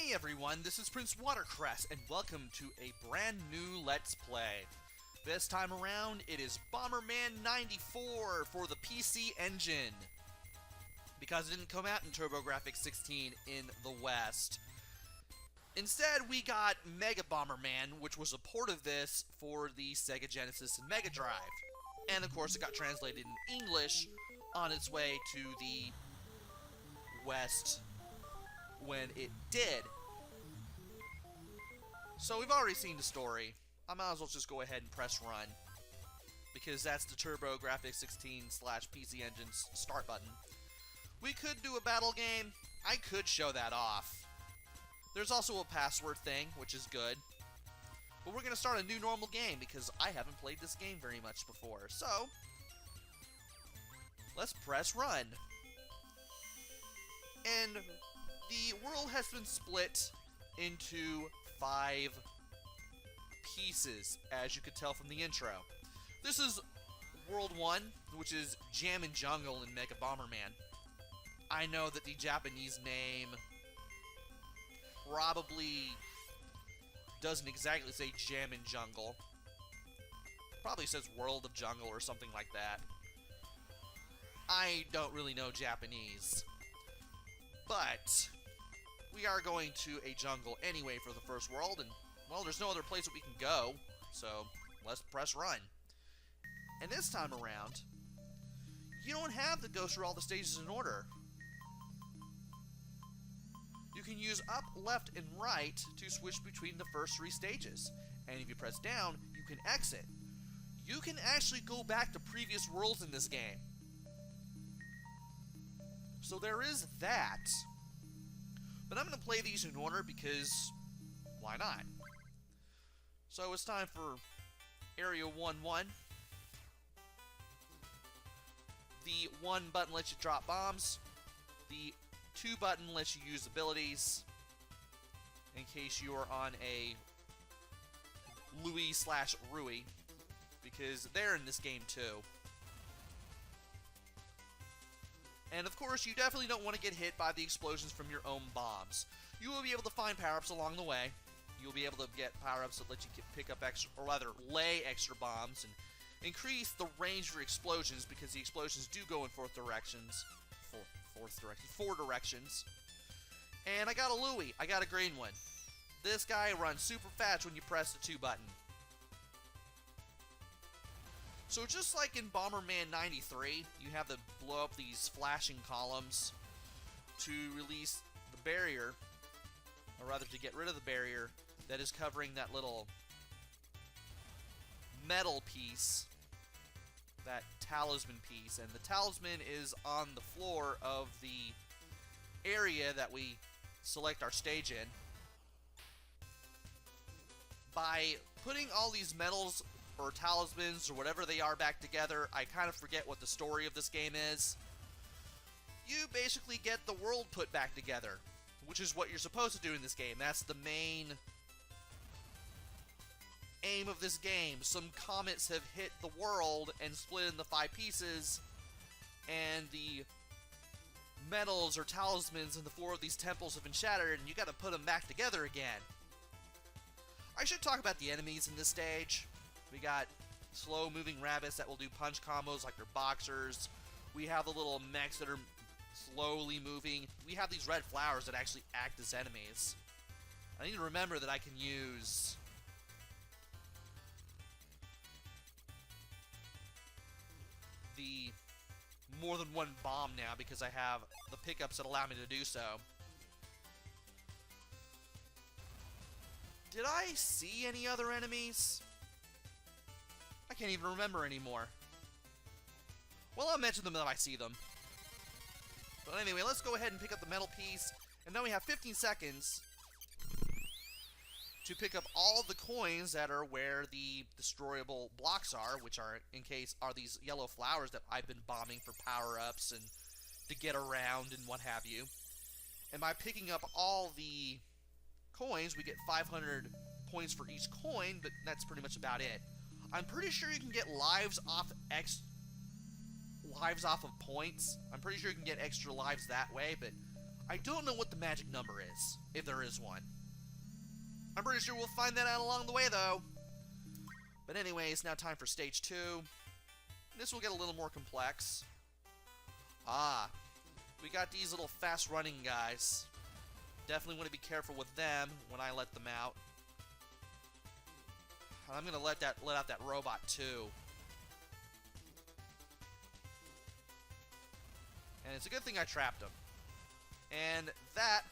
Hey everyone, this is PrinceWatercress, and welcome to a brand new Let's Play. This time around, it is Bomberman 94 for the PC Engine, because it didn't come out in TurboGrafx 16 in the West. Instead, we got Mega Bomberman, which was a port of this for the Sega Genesis and Mega Drive. And of course, it got translated in English on its way to the West when it did. So we've already seen the story. I might as well just go ahead and press run, because that's the TurboGrafx 16/PC Engine's start button. We could do a battle game. I could show that off. There's also a password thing, which is good. But we're going to start a new normal game, because I haven't played this game very much before. So, let's press run. And the world has been split into 5 pieces, as you could tell from the intro. This is World 1, which is Jammin' Jungle in Mega Bomberman. I know that the Japanese name probably doesn't exactly say Jammin' Jungle. Probably says World of Jungle or something like that. I don't really know Japanese. But we are going to a jungle anyway for the first world, and, well, there's no other place that we can go, so let's press run. And this time around, you don't have to go through all the stages in order. You can use up, left, and right to switch between the first 3 stages. And if you press down, you can exit. You can actually go back to previous worlds in this game. So there is that. But I'm going to play these in order because why not? So it's time for Area 1-1. The 1 button lets you drop bombs. The 2 button lets you use abilities in case you are on a Louis/Rui, because they're in this game too. And of course, you definitely don't want to get hit by the explosions from your own bombs. You will be able to find power-ups along the way. You'll be able to get power-ups that let you pick up extra, or rather, lay extra bombs and increase the range of your explosions, because the explosions do go in 4 directions. And I got a Louis. I got a green one. This guy runs super fast when you press the 2 button. So just like in Bomberman 93, you have to blow up these flashing columns to release the barrier, or rather to get rid of the barrier that is covering that little metal piece, that talisman piece. And the talisman is on the floor of the area that we select our stage in. By putting all these metals or talismans or whatever they are back together, I kind of forget what the story of this game is. You basically get the world put back together, which is what you're supposed to do in this game. That's the main aim of this game. Some comets have hit the world and split into 5 pieces, and the metals or talismans in the floor of these temples have been shattered, and you gotta put them back together again. I should talk about the enemies in this stage. We got slow-moving rabbits that will do punch combos like they're boxers. We have the little mechs that are slowly moving. We have these red flowers that actually act as enemies. I need to remember that I can use the more than 1 bomb now, because I have the pickups that allow me to do so. Did I see any other enemies? I can't even remember anymore. Well, I'll mention them if I see them. But anyway, let's go ahead and pick up the metal piece. And then we have 15 seconds to pick up all the coins that are where the destroyable blocks are, which are, are these yellow flowers that I've been bombing for power-ups and to get around and what have you. And by picking up all the coins, we get 500 points for each coin, but that's pretty much about it. I'm pretty sure you can get lives off of points. I'm pretty sure you can get extra lives that way, but I don't know what the magic number is, if there is one. I'm pretty sure we'll find that out along the way, though. But anyway, it's now time for stage 2. This will get a little more complex. Ah, we got these little fast-running guys. Definitely want to be careful with them when I let them out. I'm gonna let out that robot too. And it's a good thing I trapped him. And that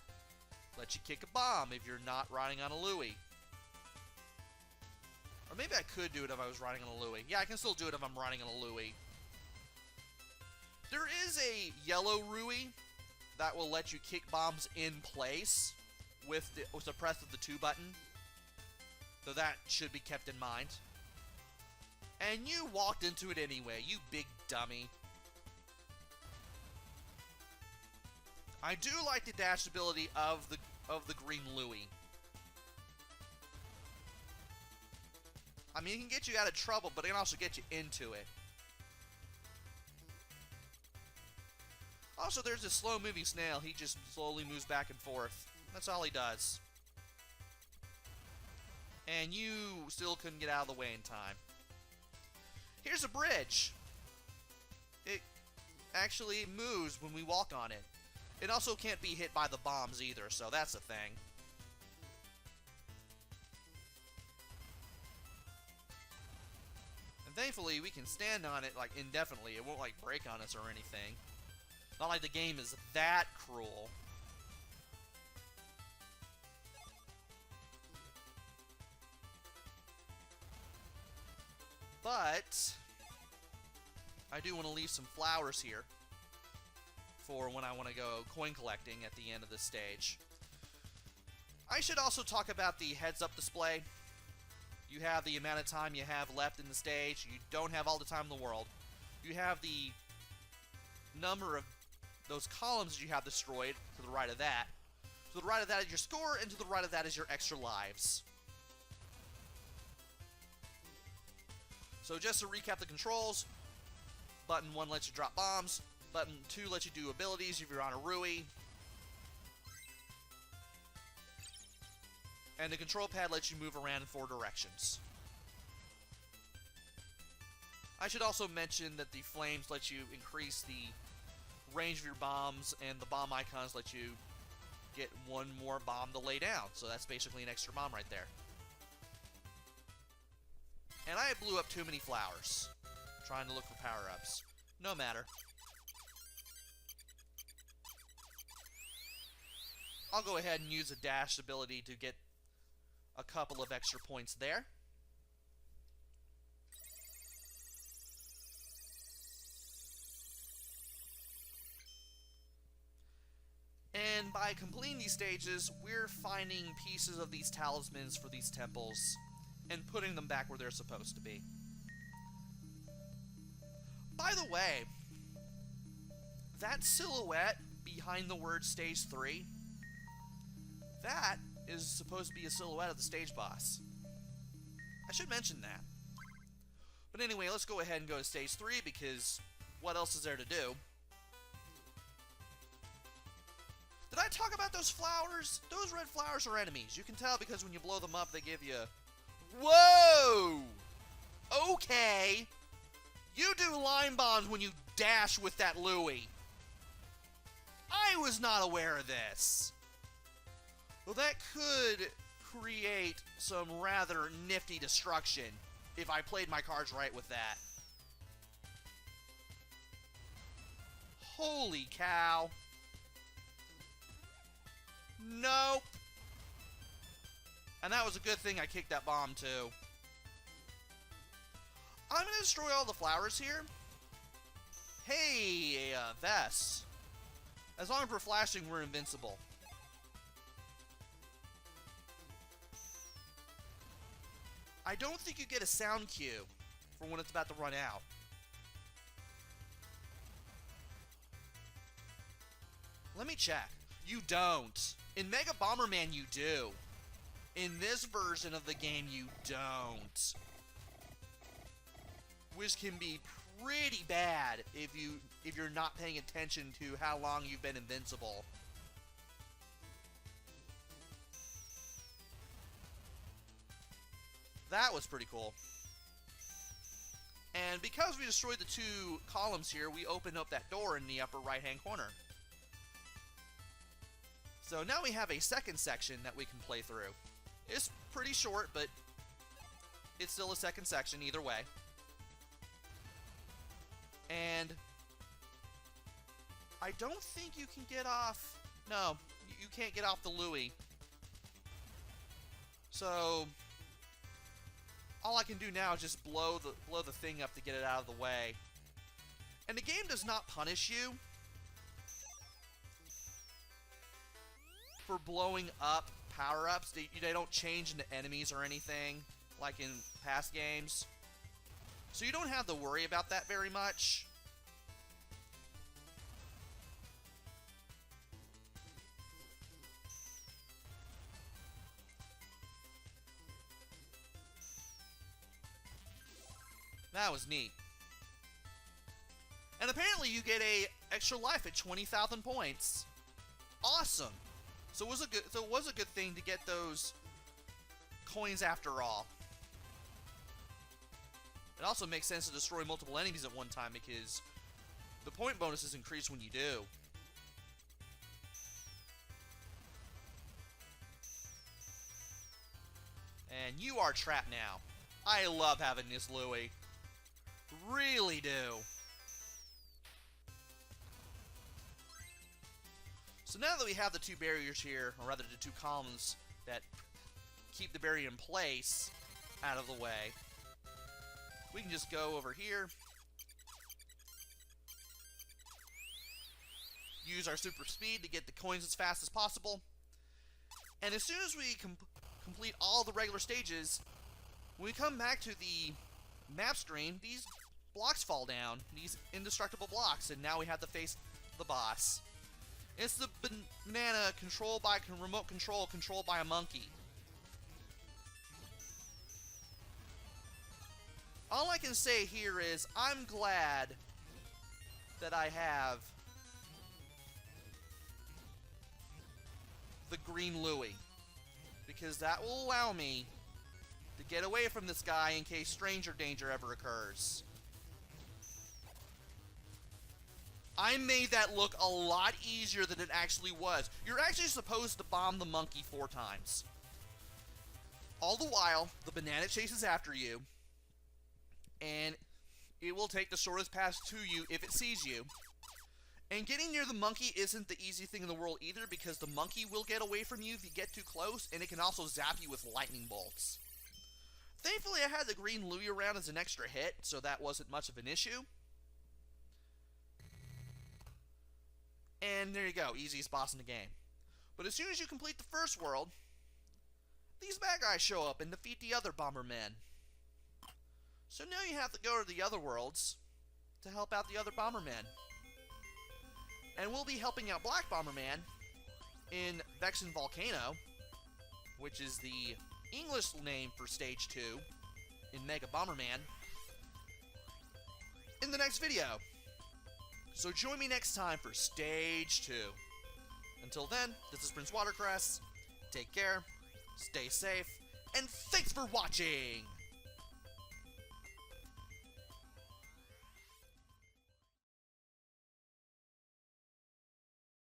lets you kick a bomb if you're not riding on a Louie. Or maybe I could do it if I was riding on a Louie. Yeah, I can still do it if I'm riding on a Louie. There is a yellow Louie that will let you kick bombs in place with the press of the 2 button. So that should be kept in mind. And you walked into it anyway, you big dummy. I do like the dash ability of the green Louie. I mean, it can get you out of trouble, but it can also get you into it. Also, there's this slow-moving snail. He just slowly moves back and forth. That's all he does. And you still couldn't get out of the way in time. Here's a bridge. It actually moves when we walk on it. It also can't be hit by the bombs either, so that's a thing. And thankfully, we can stand on it like indefinitely. It won't like break on us or anything. Not like the game is that cruel. But I do want to leave some flowers here for when I want to go coin collecting at the end of this stage. I should also talk about the heads-up display. You have the amount of time you have left in the stage. You don't have all the time in the world. You have the number of those columns you have destroyed to the right of that. To the right of that is your score, and to the right of that is your extra lives. So just to recap the controls, button 1 lets you drop bombs, button 2 lets you do abilities if you're on a Rui, and the control pad lets you move around in 4 directions. I should also mention that the flames let you increase the range of your bombs, and the bomb icons let you get 1 more bomb to lay down, so that's basically an extra bomb right there. And I blew up too many flowers, trying to look for power-ups. No matter. I'll go ahead and use a dash ability to get a couple of extra points there. And by completing these stages, we're finding pieces of these talismans for these temples and putting them back where they're supposed to be. By the way, that silhouette behind the word Stage 3, that is supposed to be a silhouette of the stage boss. I should mention that. But anyway, let's go ahead and go to Stage 3, because what else is there to do? Did I talk about those flowers? Those red flowers are enemies. You can tell because when you blow them up, they give you... Whoa! Okay! You do line bombs when you dash with that Louie. I was not aware of this. Well, that could create some rather nifty destruction if I played my cards right with that. Holy cow. Nope. And that was a good thing I kicked that bomb too. I'm gonna destroy all the flowers here. Hey, Vess. As long as we're flashing, we're invincible. I don't think you get a sound cue for when it's about to run out. Let me check. You don't. In Mega Bomberman, you do. In this version of the game, you don't. Which can be pretty bad if you're not paying attention to how long you've been invincible. that was pretty cool. And because we destroyed the 2 columns here, we opened up that door in the upper right-hand corner. So now we have a second section that we can play through. It's pretty short, but it's still a second section either way. And I don't think you can get off... No, you can't get off the Louie. So all I can do now is just blow the thing up to get it out of the way. And the game does not punish you for blowing up power-ups. They don't change into enemies or anything like in past games. So you don't have to worry about that very much. That was neat. And apparently you get a extra life at 20,000 points. Awesome. So it was a good thing to get those coins after all. It also makes sense to destroy multiple enemies at one time because the point bonuses increase when you do. And you are trapped now. I love having this Louie. Really do. So now that we have the 2 barriers here, or rather the 2 columns that keep the barrier in place out of the way, we can just go over here, use our super speed to get the coins as fast as possible, and as soon as we complete all the regular stages, when we come back to the map screen, these blocks fall down, these indestructible blocks, and now we have to face the boss. It's the banana controlled by remote controlled by a monkey. All I can say here is I'm glad that I have the green Louie, because that will allow me to get away from this guy in case stranger danger ever occurs. I made that look a lot easier than it actually was. You're actually supposed to bomb the monkey 4 times. All the while, the banana chases after you, and it will take the shortest path to you if it sees you. And getting near the monkey isn't the easy thing in the world either, because the monkey will get away from you if you get too close, and it can also zap you with lightning bolts. Thankfully, I had the green Louie around as an extra hit, so that wasn't much of an issue. And there you go, easiest boss in the game. But as soon as you complete the first world, these bad guys show up and defeat the other Bombermen. So now you have to go to the other worlds to help out the other Bombermen. And we'll be helping out Black Bomberman in Vexen Volcano, which is the English name for Stage 2 in Mega Bomberman, in the next video. So join me next time for Stage 2. Until then, this is PrinceWatercress. Take care, stay safe, and thanks for watching!